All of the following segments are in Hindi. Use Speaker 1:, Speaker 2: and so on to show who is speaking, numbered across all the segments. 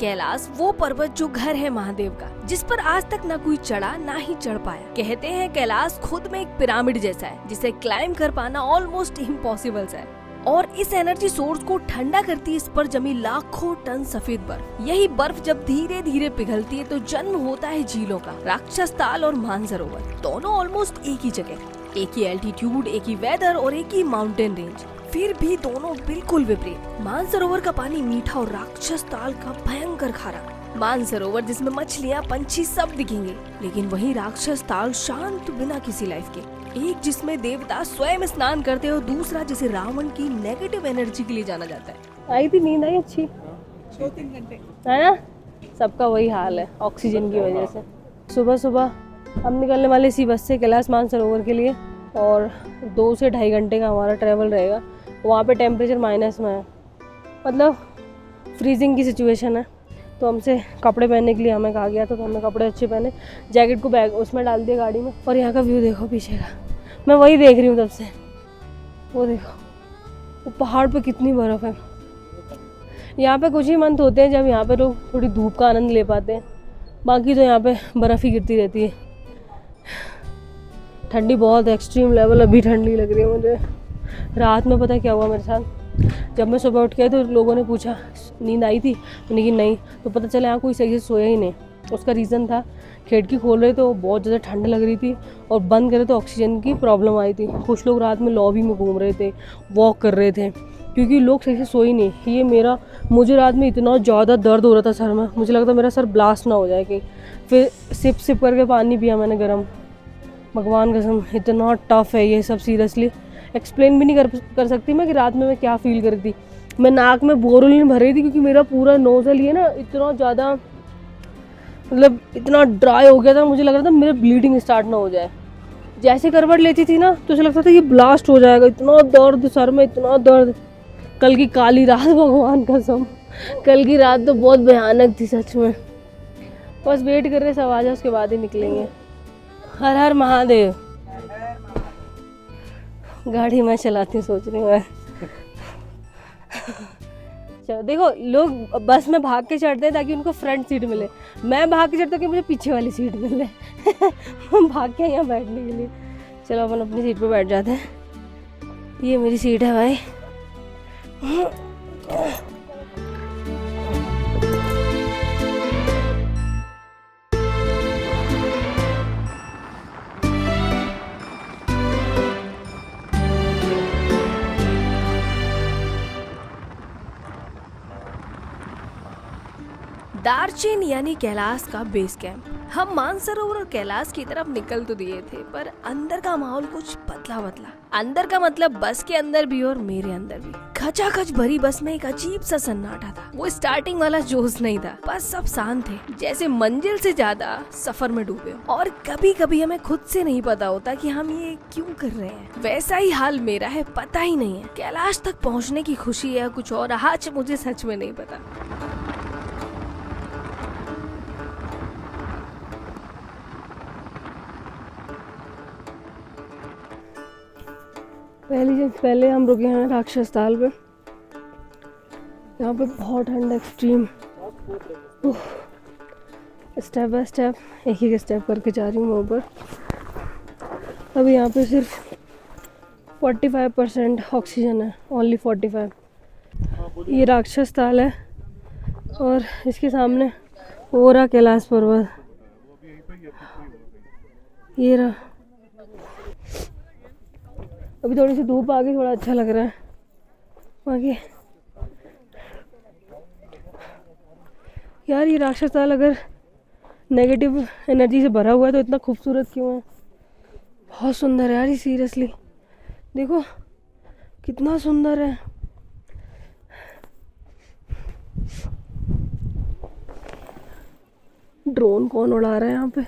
Speaker 1: कैलाश वो पर्वत जो घर है महादेव का, जिस पर आज तक ना कोई चढ़ा ना ही चढ़ पाया। कहते हैं कैलाश खुद में एक पिरामिड जैसा है जिसे क्लाइम कर पाना ऑलमोस्ट इम्पॉसिबल है। और इस एनर्जी सोर्स को ठंडा करती इस पर जमी लाखों टन सफेद बर्फ। यही बर्फ जब धीरे धीरे पिघलती है तो जन्म होता है झीलों का। राक्षस ताल और मानसरोवर दोनों ऑलमोस्ट एक ही जगह, एक ही एल्टीट्यूड, एक ही वेदर और एक ही माउंटेन रेंज, फिर भी दोनों बिल्कुल विपरीत। मानसरोवर का पानी मीठा और राक्षस ताल का भयंकर खारा। मानसरोवर जिसमें मछलियाँ पंछी सब दिखेंगे, लेकिन वही राक्षस ताल शांत बिना किसी लाइफ के। एक जिसमें देवता स्वयं स्नान करते हैं और दूसरा जिसे रावण की नेगेटिव एनर्जी के लिए जाना जाता है।
Speaker 2: आई थी नींद, आई अच्छी
Speaker 3: 2-3 घंटे
Speaker 2: है ना। सबका वही हाल है ऑक्सीजन की वजह से। सुबह सुबह हम निकलने वाले इसी बस से कैलाश मानसरोवर के लिए, और 2 से 2.5 घंटे का हमारा ट्रैवल रहेगा। वहाँ पे टेम्परेचर माइनस में है, मतलब फ्रीजिंग की सिचुएशन है। तो हमसे कपड़े पहनने के लिए हमें कहा गया था, तो हमने कपड़े अच्छे पहने, जैकेट को बैग उसमें डाल दिया गाड़ी में। और यहाँ का व्यू देखो पीछे का, मैं वही देख रही हूँ तब से। वो देखो वो पहाड़ पे कितनी बर्फ़ है। यहाँ पे कुछ ही मंथ होते हैं जब यहाँ पे लोग थोड़ी धूप का आनंद ले पाते हैं, बाकी तो यहाँ पे बर्फ़ ही गिरती रहती है। ठंडी बहुत एक्सट्रीम लेवल, अभी ठंडी लग रही है मुझे। रात में पता है क्या हुआ मेरे साथ, जब मैं सुबह उठ के आई तो लोगों ने पूछा नींद आई थी, मैंने कहा नहीं, तो पता चला यहाँ कोई सही से सोया ही नहीं। उसका रीज़न था खिड़की खोल रहे तो बहुत ज़्यादा ठंड लग रही थी, और बंद करे तो ऑक्सीजन की प्रॉब्लम आई थी। कुछ लोग रात में लॉबी में घूम रहे थे, वॉक कर रहे थे, क्योंकि लोग सही से सोई नहीं। ये मुझे रात में इतना ज़्यादा दर्द हो रहा था सर में, मुझे लगता मेरा सर ब्लास्ट ना हो जाए कहीं। फिर सिप सिप करके पानी पिया मैंने गर्म। भगवान कसम इतना टफ है ये सब, सीरियसली एक्सप्लेन भी नहीं कर सकती मैं कि रात में मैं क्या फील कर रही थी। मैं नाक में बोरोलिन भर रही थी क्योंकि मेरा पूरा नोजल ये ना इतना ज़्यादा, मतलब इतना ड्राई हो गया था, मुझे लग रहा था मेरे ब्लीडिंग स्टार्ट ना हो जाए। जैसे करवट लेती थी ना तो ऐसा लगता था ये ब्लास्ट हो जाएगा। इतना दर्द सर में, इतना दर्द। कल की काली रात, भगवान कसम कल की रात तो बहुत भयानक थी सच में। बस वेट कर रहे सब आ जाए, उसके बाद ही निकलेंगे। हर हर महादेव। गाड़ी मैं चलाती हूँ, सोच रही हूँ मैं। चलो देखो, लोग बस में भाग के चढ़ते हैं ताकि उनको फ्रंट सीट मिले, मैं भाग के चढ़ता हूँ कि मुझे पीछे वाली सीट मिले। हम भाग के यहाँ बैठने के लिए। चलो अपन अपनी सीट पे बैठ जाते हैं। ये मेरी सीट है भाई।
Speaker 1: दार्जिलिंग यानी कैलाश का बेस कैंप। हम मानसरोवर और कैलाश की तरफ निकल तो दिए थे, पर अंदर का माहौल कुछ बदला बदला। अंदर का मतलब बस के अंदर भी और मेरे अंदर भी। खचाखच भरी बस में एक अजीब सा सन्नाटा था। वो स्टार्टिंग वाला जोश नहीं था, बस सब शांत थे, जैसे मंजिल से ज्यादा सफर में डूबे। और कभी कभी हमें खुद से नहीं पता होता कि हम ये क्यों कर रहे हैं। वैसा ही हाल मेरा है, पता ही नहीं है कैलाश तक पहुँचने की खुशी है कुछ और, आज मुझे सच में नहीं पता।
Speaker 2: पहले हम रुके हैं राक्षस ताल पे। यहाँ पे बहुत ठंड, एक्सट्रीम। स्टेप बाय स्टेप, एक एक स्टेप करके जा रही हूँ मैं ऊपर। अभी यहाँ पे सिर्फ 45% ऑक्सीजन है, ओनली 45। ये राक्षस ताल है और इसके सामने वो रहा कैलाश पर्वत। ये रहा। अभी थोड़ी सी धूप आ गई, थोड़ा अच्छा लग रहा है। बाकी यार ये राक्षस ताल अगर नेगेटिव एनर्जी से भरा हुआ है तो इतना खूबसूरत क्यों है। बहुत सुंदर है यार ये, सीरियसली देखो कितना सुंदर है। ड्रोन कौन उड़ा रहा है यहाँ पे।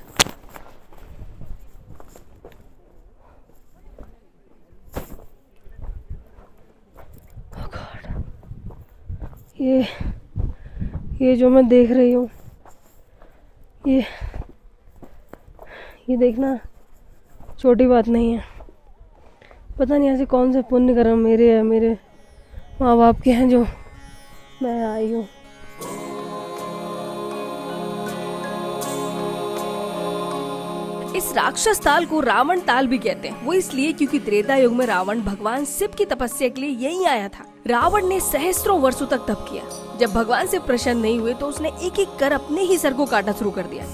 Speaker 2: ये जो मैं देख रही हूँ, ये देखना छोटी बात नहीं है। पता नहीं ऐसे कौन से पुण्य कर्म मेरे माँ बाप के हैं जो मैं आई हूँ।
Speaker 1: इस राक्षस ताल को रावण ताल भी कहते हैं। वो इसलिए क्योंकि त्रेता युग में रावण भगवान शिव की तपस्या के लिए यहीं आया था। रावण ने सहस्त्रों वर्षों तक तप किया। जब भगवान से प्रसन्न नहीं हुए तो उसने एक एक कर अपने ही सर को काटना शुरू कर दिया।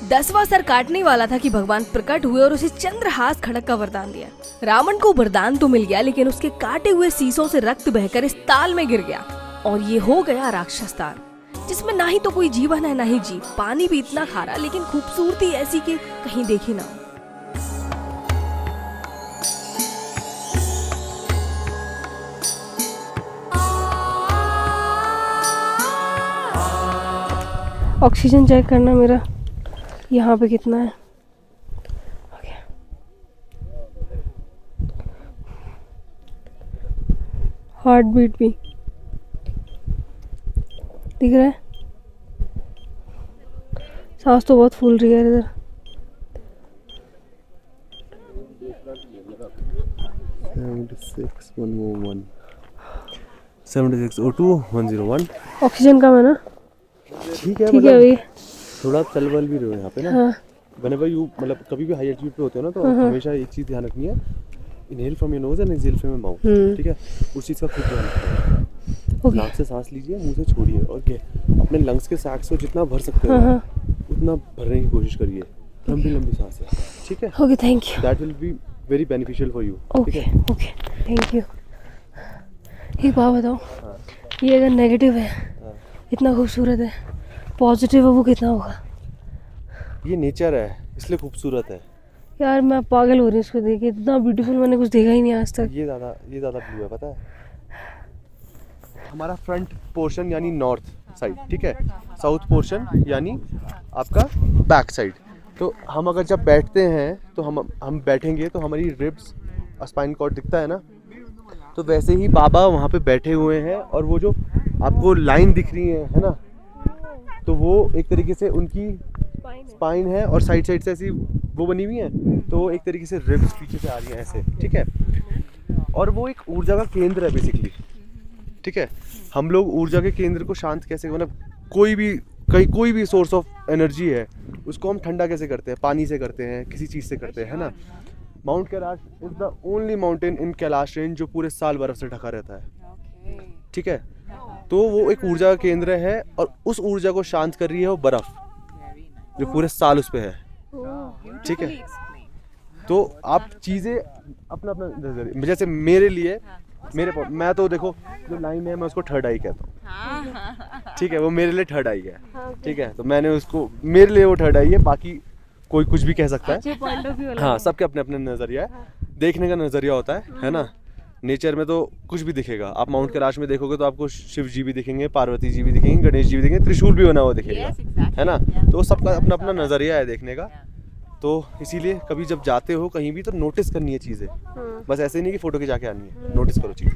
Speaker 1: 10वां सर काटने वाला था कि भगवान प्रकट हुए और उसे चंद्रहास खड़क का वरदान दिया। रावण को वरदान तो मिल गया, लेकिन उसके काटे हुए शीशों से रक्त बहकर इस ताल में गिर गया और ये हो गया राक्षस ताल, जिसमें ना ही तो कोई जीवन है ना ही जीव। पानी भी इतना खारा, लेकिन खूबसूरती ऐसी कि कहीं देखी ना हो।
Speaker 2: ऑक्सीजन चेक करना मेरा यहाँ पे कितना है। हार्ट बीट भी दिख रहा है। सांस तो बहुत फूल रही है इधर।
Speaker 3: 76 7602 101।
Speaker 2: ऑक्सीजन कम है ना?
Speaker 3: ठीक है,
Speaker 2: ठीक है अभी।
Speaker 3: थोड़ा चल बल भी रहे हो यहाँ पे ना।
Speaker 2: हाँ।
Speaker 3: Whenever you मतलब कभी भी हाई एल्टीट्यूड पे होते हो ना, तो हमेशा एक चीज़ ध्यान रखनी है, inhale from your nose and exhale from your mouth. ठीक है, उस चीज़ का खूब ध्यान रखना है। नाक से सांस लीजिए, मुंह से छोड़िए और अपने लंग्स के सैक्स को जितना भर सकते हो उतना भरने की कोशिश करिए। लंबी लंबी सांस है, ठीक है?
Speaker 2: Okay, thank you.
Speaker 3: That will be very beneficial for you.
Speaker 2: Okay okay, thank you. एक बात बताओ, ये अगर नेगेटिव है, इतना खूबसूरत है, पॉजिटिव है, वो कितना होगा?
Speaker 3: ये नेचर है, इसलिए खूबसूरत है
Speaker 2: यार। मैं पागल हो रही हूँ इसको देख के, इतना ब्यूटीफुल मैंने कुछ देखा ही नहीं आज तक।
Speaker 3: ये ज़्यादा ब्लू है, पता है? हमारा फ्रंट पोर्शन यानी नॉर्थ साइड, ठीक है? साउथ पोर्शन यानी आपका बैक साइड। तो हम अगर जब बैठते हैं तो हम बैठेंगे तो हमारी रिब्स, स्पाइन कॉर्ड दिखता है ना, तो वैसे ही बाबा वहाँ पे बैठे हुए हैं। और वो जो आपको लाइन दिख रही है ना, तो वो एक तरीके से उनकी स्पाइन है और साइड से ऐसी वो बनी हुई है, तो एक तरीके से रिब्स पीछे से आ रही हैं ऐसे, ठीक है? और वो एक ऊर्जा का केंद्र है बेसिकली, ठीक है? हम लोग ऊर्जा के केंद्र को शांत कैसे, मतलब कोई भी सोर्स ऑफ एनर्जी है उसको हम ठंडा कैसे करते हैं? पानी से करते हैं, किसी चीज़ से करते हैं, है ना? Mount Kailash is the only mountain in Kailash range जो पूरे साल बर्फ से ढका रहता है, ठीक है? तो वो एक ऊर्जा का केंद्र है और उस ऊर्जा को शांत कर रही है वो बर्फ जो पूरे साल उस पे है, ठीक है? तो आप चीज़ें अपना नजरिए, जैसे मेरे लिए मैं तो देखो जो लाइन है मैं उसको थर्ड आई कहता हूँ, ठीक है? वो मेरे लिए थर्ड आई है, ठीक है? तो मैंने उसको, मेरे लिए वो थर्ड आई है, बाकी कोई कुछ भी कह सकता है। हाँ, सबके अपने अपने नज़रिया है, देखने का नज़रिया होता है ना? नेचर में तो कुछ भी दिखेगा। आप माउंट कैलाश में देखोगे तो आपको शिव जी भी दिखेंगे, पार्वती जी भी दिखेंगे, गणेश जी भी दिखेंगे, त्रिशूल भी बना हुआ दिखेगा, है ना? तो सबका अपना अपना नज़रिया है देखने का। तो इसीलिए कभी जब जाते हो कहीं भी तो नोटिस करनी है चीज़ें, बस ऐसे नहीं कि फ़ोटो खिंचा के आनी है, नोटिस करो चीज़ें,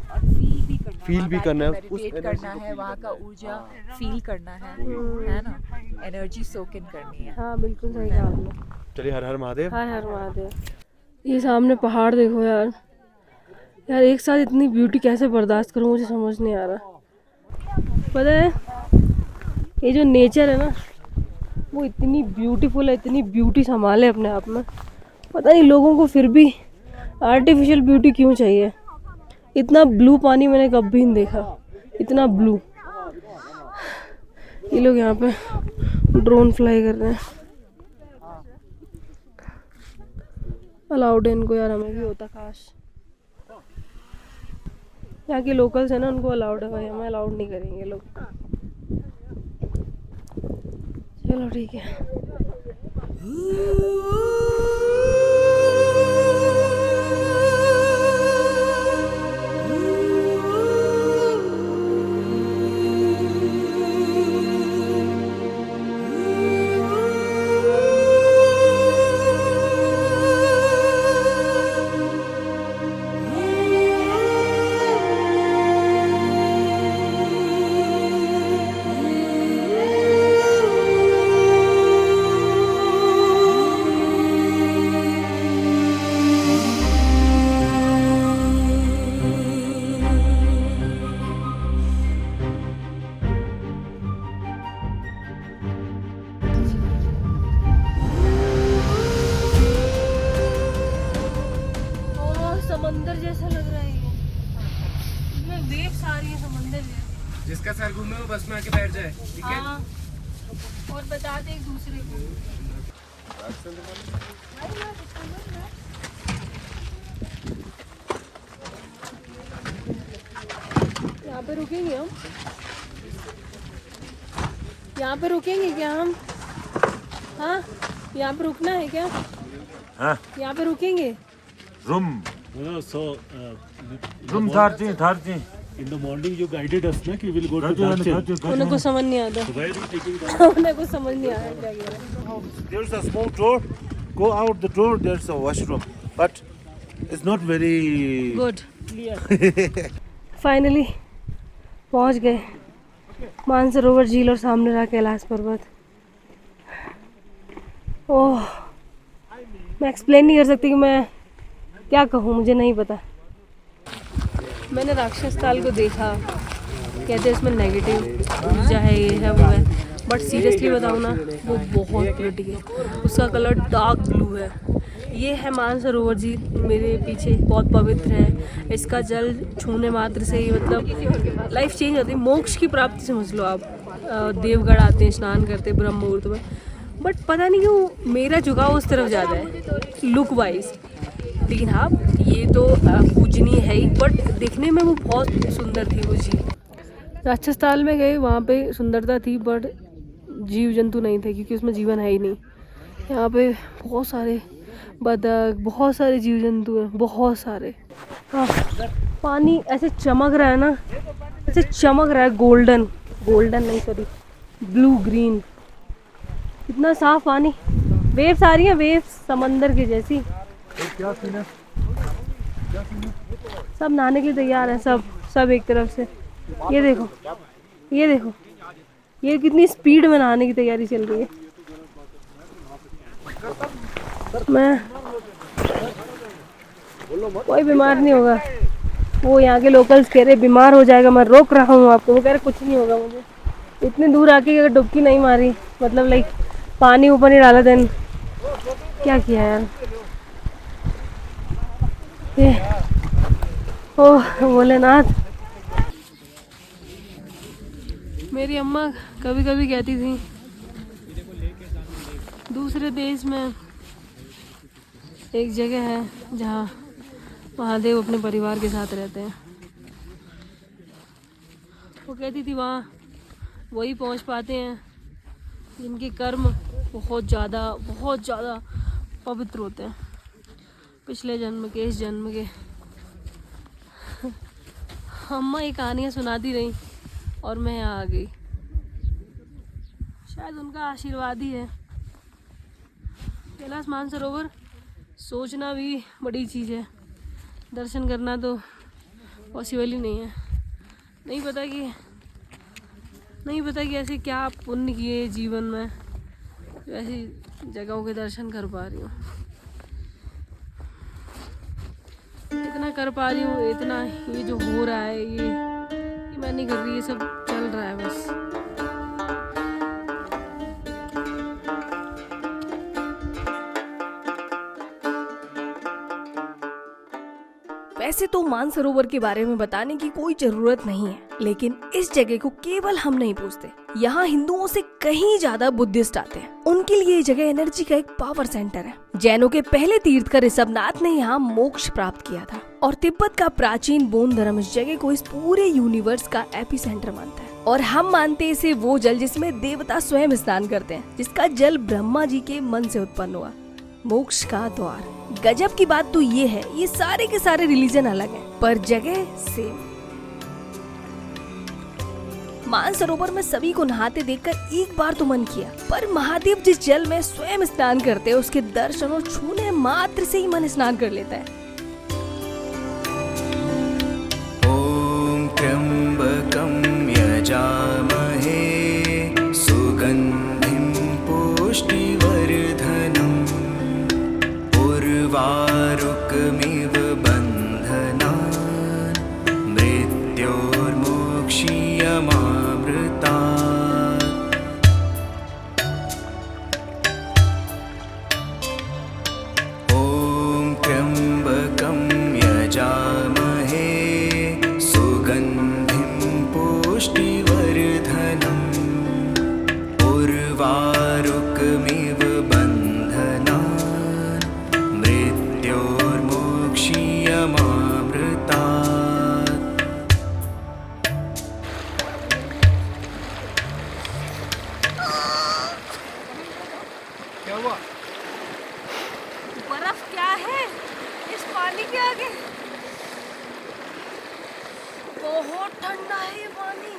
Speaker 3: फील भी करना है, उस
Speaker 4: करना है, वहाँ का ऊर्जा फील करना है ना? एनर्जी सोक इन करनी है।
Speaker 2: हाँ बिल्कुल सही कहा आपने।
Speaker 3: चलिए, हर हर महादेव।
Speaker 2: हर हर महादेव। ये सामने पहाड़ देखो यार, एक साथ इतनी ब्यूटी कैसे बर्दाश्त करूँ, मुझे समझ नहीं आ रहा। पता है, ये जो नेचर है ना, वो इतनी ब्यूटीफुल है, इतनी ब्यूटी संभाले अपने आप में। पता नहीं लोगों को फिर भी आर्टिफिशियल ब्यूटी क्यों चाहिए। इतना ब्लू पानी मैंने कभी नहीं देखा, इतना ब्लू। ये लोग यहाँ पे ड्रोन फ्लाई कर रहे हैं। अलाउड है इनको यार, हमें भी होता काश। यहाँ के लोकल्स है ना, उनको अलाउड है भाई, हमें अलाउड नहीं करेंगे लोग। चलो ठीक है। वेव्स आ रही है समंदर में।
Speaker 5: जिसका सर घूमे वो बस में आके बैठ जाए, ठीक है?
Speaker 2: हाँ, और बता दे एक दूसरे को। यहाँ पे रुकेंगे हम? यहाँ पे रुकेंगे क्या हम? हाँ, यहाँ पे रुकना है क्या?
Speaker 6: हाँ?
Speaker 2: यहाँ पे रुकेंगे?
Speaker 6: Room
Speaker 7: No, so
Speaker 6: room 30.
Speaker 7: in the morning you guided us na कि we'll go to Darchen.
Speaker 2: उन्हें कुछ समझ नहीं आता।
Speaker 7: So where are you taking us?
Speaker 2: उन्हें कुछ समझ नहीं आया क्या कह रहे हैं।
Speaker 6: There's a small door. Go out the door. There's a washroom, but it's not very
Speaker 2: good. Finally पहुंच गए मानसरोवर झील और सामने रहा कैलाश पर्वत। ओह, मैं एक्सप्लेन नहीं कर सकती कि मैं क्या कहूँ, मुझे नहीं पता। मैंने राक्षस ताल को देखा, कहते हैं इसमें नेगेटिव ऊर्जा है, ये है वो है, बट सीरियसली बताऊँ ना, वो बहुत प्रिटी है। उसका कलर डार्क ब्लू है। ये है मानसरोवर जी मेरे पीछे, बहुत पवित्र है। इसका जल छूने मात्र से ही मतलब लाइफ चेंज होती है, मोक्ष की प्राप्ति समझ लो आप। देवगढ़ आते हैं, स्नान करते हैं ब्रह्म मुहूर्त में, बट पता नहीं क्यों मेरा झुकाव उस तरफ ज़्यादा है लुक वाइज। लेकिन हाँ, ये तो पूजनीय है ही, बट देखने में वो बहुत सुंदर थी वो झील। राक्षस ताल में गए, वहाँ पे सुंदरता थी बट जीव जंतु नहीं थे क्योंकि उसमें जीवन है ही नहीं। यहाँ पे बहुत सारे बतख, बहुत सारे जीव जंतु हैं, बहुत सारे। हाँ, पानी ऐसे चमक रहा है ना, ऐसे चमक रहा है, गोल्डन नहीं सॉरी, ब्लू ग्रीन, इतना साफ पानी। वेव्स आ रही हैं, वेव्स समंदर की जैसी। सब नहाने के लिए तैयार हैं, सब एक तरफ से। ये देखो, ये कितनी स्पीड में नहाने की तैयारी चल रही है। मैं कोई बीमार नहीं होगा, वो यहाँ के लोकल्स कह रहे बीमार हो जाएगा, मैं रोक रहा हूँ आपको। वो कह रहे कुछ नहीं होगा मुझे। इतनी दूर आके अगर डुबकी नहीं मारी, मतलब लाइक पानी ऊपर नहीं डाला, देन क्या किया यार। ये ओह भोलेनाथ। मेरी अम्मा कभी कभी कहती थी दूसरे देश में एक जगह है जहाँ महादेव अपने परिवार के साथ रहते हैं। वो कहती थी वहाँ वही पहुँच पाते हैं जिनके कर्म बहुत ज़्यादा पवित्र होते हैं, पिछले जन्म के, इस जन्म के। अम्मा ये कहानियाँ सुनाती रही और मैं यहाँ आ गई। शायद उनका आशीर्वाद ही है। कैलाश मानसरोवर सोचना भी बड़ी चीज़ है, दर्शन करना तो पॉसिबल ही नहीं है। नहीं पता कि ऐसे क्या पुण्य किए जीवन में, ऐसी जगहों के दर्शन कर पा रही हूँ। इतना कर पा रही हूँ, इतना ये जो हो रहा है ये मैं नहीं कर रही, ये सब चल रहा है बस।
Speaker 1: वैसे तो मानसरोवर के बारे में बताने की कोई जरूरत नहीं है, लेकिन इस जगह को केवल हम नहीं पूछते। यहाँ हिंदुओं से कहीं ज्यादा बुद्धिस्ट आते हैं। उनके लिए ये जगह एनर्जी का एक पावर सेंटर है। जैनों के पहले तीर्थकर ऋषभनाथ ने यहाँ मोक्ष प्राप्त किया था और तिब्बत का प्राचीन बौद्ध धर्म इस जगह को इस पूरे यूनिवर्स का एपिसेंटर मानता है। और हम मानते हैं इसे वो जल जिसमें देवता स्वयं स्नान करते हैं, जिसका जल ब्रह्मा जी के मन से उत्पन्न हुआ। मोक्ष का द्वार। गजब की बात तो ये है, ये सारे के सारे रिलीजन अलग हैं, पर जगह सेम। मानसरोवर में सभी को नहाते देखकर एक बार तो मन किया, पर महादेव जिस जल में स्वयं स्नान करते हैं उसके दर्शन और छूने मात्र से ही मन स्नान कर लेता है।
Speaker 8: ओम त्र्यंबकं यजामहे सुगंधिं पुष्टिवर्धनम् उर्वारुकमिव बन्धनान् मृत्योर्मोक्षीयमामृतात्। ॐ त्र्यंबकं
Speaker 2: बहुत ठंडा है ये पानी।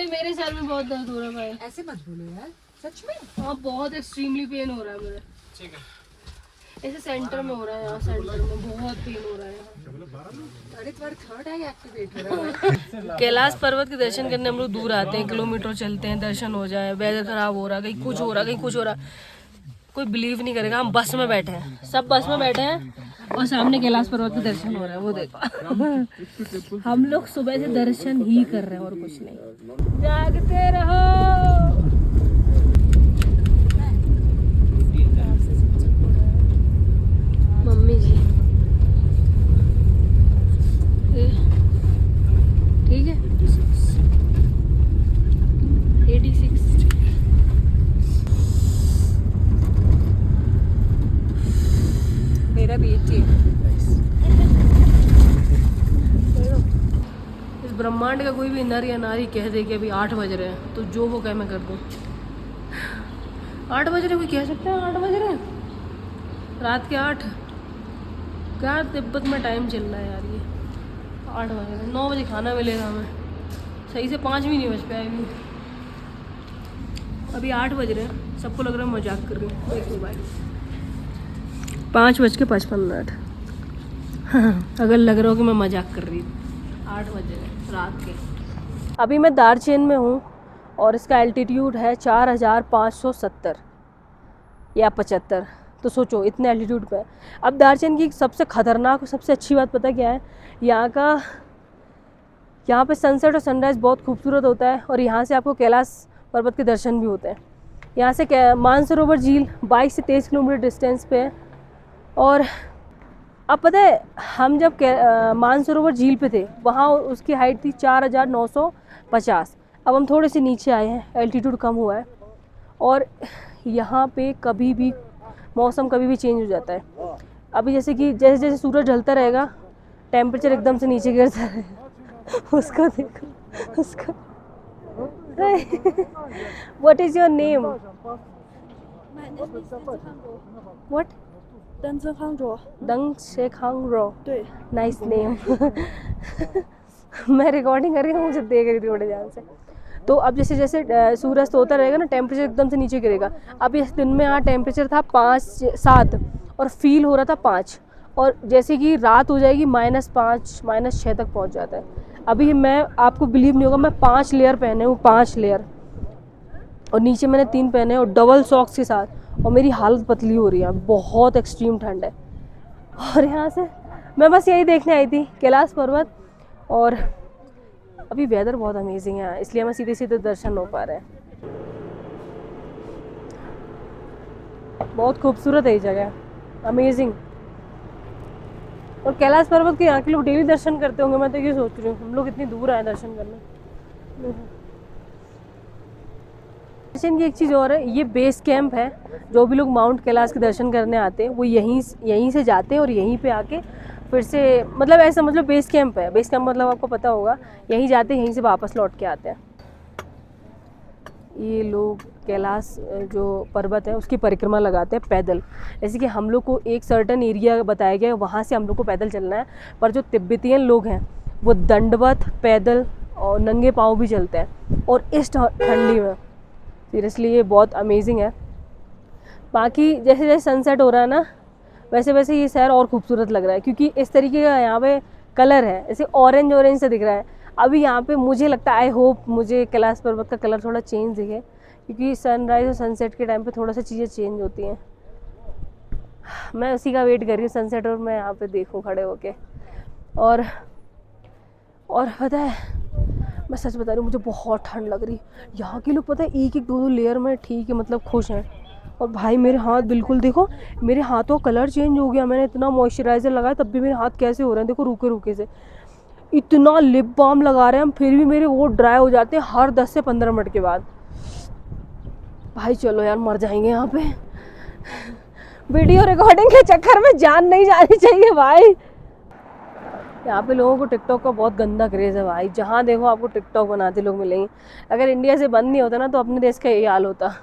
Speaker 2: मेरे सर में बहुत दर्द हो रहा है भाई।
Speaker 4: ऐसे मत बोलो यार, सच में।
Speaker 2: हाँ बहुत एक्सट्रीमली पेन हो रहा है मुझे। ठीक है। ऐसे सेंटर में हो रहा है, यहाँ सेंटर में बहुत पेन हो रहा है।
Speaker 4: अरे तुम्हारा थर्ड आई एक्टिवेट हो रहा है।
Speaker 2: कैलाश पर्वत के दर्शन करने हम लोग दूर आते हैं, किलोमीटर चलते हैं, दर्शन हो जाए, वेदर खराब हो रहा है, कहीं कुछ हो रहा है, कहीं कुछ हो रहा है, कोई बिलीव नहीं करेगा। हम बस में बैठे हैं, सब बस में बैठे हैं और सामने कैलाश पर्वत के दर्शन हो रहे हैं, वो देखो। हम लोग सुबह से दर्शन ही कर रहे हैं और कुछ नहीं। जागते रहो। मम्मी जी ठीक है 86।
Speaker 4: मेरा भी 80 है।
Speaker 2: इस ब्रह्मांड का कोई भी नर या नारी कह दे कि अभी 8 बज रहे हैं, तो जो वो कहे मैं कर दूँ। 8 बज रहे, कोई कह सकता है 8 बज रहे हैं? रात के 8? क्या तिब्बत में टाइम चल रहा है यार ये। 8 बज रहे, 9 बजे खाना मिलेगा हमें। सही से 5 भी नहीं बज पाए अभी 8 बज रहे हैं। सबको लग रहा है मजाक कर रही हूँ। देखो भाई 5:55। अगर लग रहा हो कि मैं मजाक कर रही हूँ, 8 बज रहे हैं रात के। अभी मैं दार्जिलिंग में हूँ और इसका एल्टीट्यूड है 4570 या 75। तो सोचो इतने एल्टीट्यूड पे। अब दार्जिलिंग की सबसे ख़तरनाक और सबसे अच्छी बात पता क्या है? यहाँ पे सनसेट और सनराइज़ बहुत खूबसूरत होता है और यहाँ से आपको कैलाश पर्वत के दर्शन भी होते हैं। यहाँ से मानसरोवर झील 22 से 23 किलोमीटर डिस्टेंस पे है। और अब पता है हम जब मानसरोवर झील पे थे वहाँ उसकी हाइट थी 4950। अब हम थोड़े से नीचे आए हैं, एल्टीट्यूड कम हुआ है और यहाँ पे कभी भी मौसम कभी भी चेंज हो जाता है। अभी जैसे जैसे सूरज ढलता रहेगा टेम्परेचर एकदम से नीचे गिरता है। उसको देखो उसको। What is your name? What?
Speaker 9: Deng Zhenghangzhuo.
Speaker 2: Deng Zhenghangzhuo.
Speaker 9: 对
Speaker 2: Nice name. मैं रिकॉर्डिंग कर रही हूँ, मुझे देख रही थी थोड़े ध्यान से। तो अब जैसे जैसे सूरज होता रहेगा ना टेम्परेचर एकदम से नीचे गिरेगा। अब इस दिन में यहाँ टेम्परेचर था 5-7 और फील हो रहा था 5 और जैसे कि रात हो जाएगी -5 -6 तक पहुँच जाता है। अभी मैं आपको बिलीव नहीं होगा, मैं 5 लेयर पहने हूँ, 5 लेयर और नीचे मैंने 3 पहने और डबल सॉक्स के साथ, और मेरी हालत पतली हो रही है। बहुत एक्सट्रीम ठंड है और यहाँ से मैं बस यही देखने आई थी कैलाश पर्वत। और अभी वेदर बहुत अमेजिंग है इसलिए हमें सीधे सीधे दर्शन हो पा रहे हैं। बहुत खूबसूरत है ये जगह, अमेजिंग। और कैलाश पर्वत के यहाँ के लोग डेली दर्शन करते होंगे, मैं तो ये सोच रही हूँ हम लोग इतनी दूर आए दर्शन करने। दर्शन की एक चीज़ और है, ये बेस कैंप है। जो भी लोग माउंट कैलाश के दर्शन करने आते हैं वो यहीं से जाते हैं और यहीं पे आके फिर से मतलब ऐसा मतलब बेस कैंप है। बेस कैंप मतलब आपको पता होगा, यहीं जाते हैं यहीं से वापस लौट के आते हैं। ये लोग कैलाश जो पर्वत है उसकी परिक्रमा लगाते हैं पैदल। जैसे कि हम लोग को एक सर्टेन एरिया बताया गया है, वहाँ से हम लोग को पैदल चलना है, पर जो तिब्बतियन लोग हैं वो दंडवत पैदल और नंगे पाँव भी चलते हैं। और इस ठंडी में सीरियसली ये बहुत अमेजिंग है। बाकी जैसे जैसे सनसेट हो रहा है ना वैसे वैसे ये शहर और खूबसूरत लग रहा है, क्योंकि इस तरीके का यहाँ पे कलर है, जैसे ऑरेंज ऑरेंज से दिख रहा है। अभी यहाँ पे मुझे लगता है, आई होप मुझे कैलाश पर्वत का कलर थोड़ा चेंज दिखे, क्योंकि सनराइज़ और सनसेट के टाइम पे थोड़ा सा चीज़ें चेंज होती हैं। मैं उसी का वेट कर रही हूँ सनसेट, और मैं यहाँ पे देखूँ खड़े होके। और पता है मैं सच बता रही हूँ, मुझे बहुत ठंड लग रही। यहाँ के लोग पता है 1-2 लेयर में ठीक है मतलब खुश हैं। और भाई मेरे हाथ बिल्कुल देखो, मेरे हाथों का कलर चेंज हो गया। मैंने इतना मॉइस्चराइज़र लगाया तब भी मेरे हाथ कैसे हो रहे हैं देखो, रुके रुके से। इतना लिप बाम लगा रहे हैं हम फिर भी मेरे वो ड्राई हो जाते हैं हर 10 से 15 मिनट के बाद। भाई चलो यार मर जाएंगे यहाँ पे। वीडियो रिकॉर्डिंग के चक्कर में जान नहीं जानी चाहिए भाई। यहाँ पे लोगों को टिकटॉक का बहुत गंदा क्रेज़ है भाई। जहाँ देखो आपको टिकटॉक बनाते लोग मिलेंगे। अगर इंडिया से बंद नहीं होता ना तो अपने देश का यही हाल होता।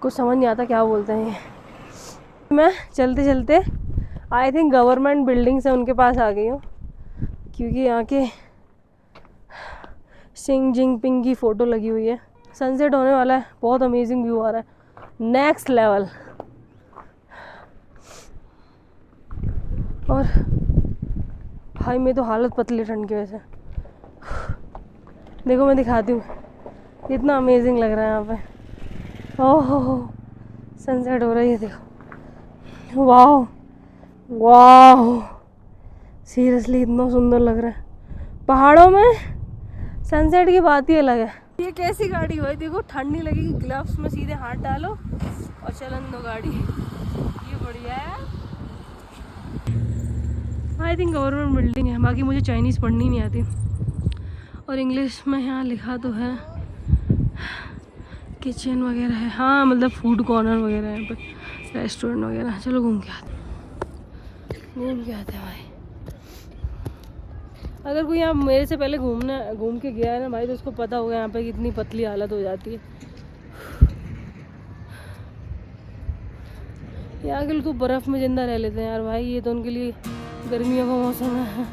Speaker 2: कुछ समझ नहीं आता क्या बोलते हैं। मैं चलते चलते आई थिंक गवर्नमेंट बिल्डिंग से उनके पास आ गई हूँ, क्योंकि यहाँ के शी जिनपिंग की फ़ोटो लगी हुई है। सनसेट होने वाला है, बहुत अमेजिंग व्यू आ रहा है, नेक्स्ट लेवल। और भाई मेरी तो हालत पतली ठंड की वजह से। देखो मैं दिखाती हूँ, इतना अमेजिंग लग रहा है यहाँ पे। ओह सनसेट हो रही है, देखो, वाह वाह, सीरियसली इतना सुंदर लग रहा है। पहाड़ों में सनसेट की बात ही अलग है। ये कैसी गाड़ी हुई, देखो ठंड नहीं लगेगी, ग्लव्स में सीधे हाथ डालो और चलन दो गाड़ी, ये बढ़िया है। आई थिंक गवर्नमेंट बिल्डिंग है, बाकी मुझे चाइनीज़ पढ़नी नहीं आती, और इंग्लिश में यहाँ लिखा तो है किचन वगैरह है, हाँ मतलब फूड कॉर्नर वगैरह है यहाँ पे, रेस्टोरेंट वगैरह। चलो घूम के आते हैं भाई। अगर कोई यहाँ मेरे से पहले घूम के गया है ना भाई, तो उसको पता होगा यहाँ पे कितनी पतली हालत हो जाती है। यहाँ के लोग तो बर्फ़ में जिंदा रह लेते हैं यार भाई, ये तो उनके लिए गर्मियों का मौसम है।